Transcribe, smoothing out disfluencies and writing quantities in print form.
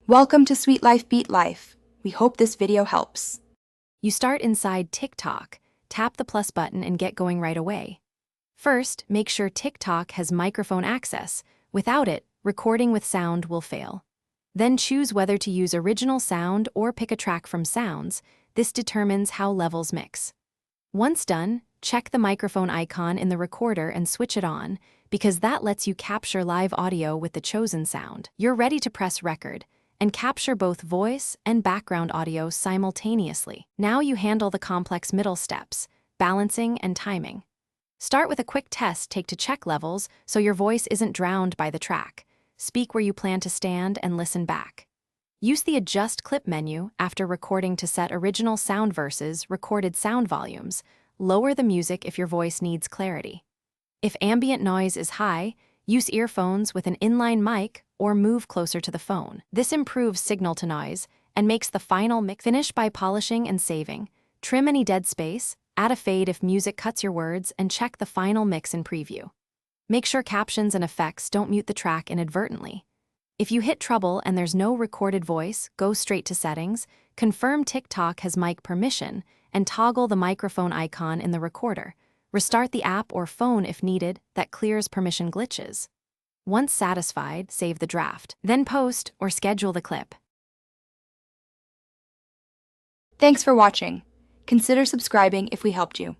Welcome to Sweet Life Beat Life. We hope this video helps. You start inside TikTok, tap the plus button and get going right away. First, make sure TikTok has microphone access. Without it, recording with sound will fail. Then choose whether to use original sound or pick a track from sounds. This determines how levels mix. Once done, check the microphone icon in the recorder and switch it on, because that lets you capture live audio with the chosen sound. You're ready to press record and capture both voice and background audio simultaneously. Now you handle the complex middle steps, balancing and timing. Start with a quick test take to check levels so your voice isn't drowned by the track. Speak where you plan to stand and listen back. Use the Adjust Clip menu after recording to set original sound versus recorded sound volumes. Lower the music if your voice needs clarity. If ambient noise is high, use earphones with an inline mic or move closer to the phone. This improves signal to noise and makes the final mix. Finish by polishing and saving. Trim any dead space, add a fade if music cuts your words, and check the final mix in preview. Make sure captions and effects don't mute the track inadvertently. If you hit trouble and there's no recorded voice, go straight to Settings, confirm TikTok has mic permission, and toggle the microphone icon in the recorder. Restart the app or phone if needed, that clears permission glitches. Once satisfied, save the draft. Then post or schedule the clip. Thanks for watching. Consider subscribing if we helped you.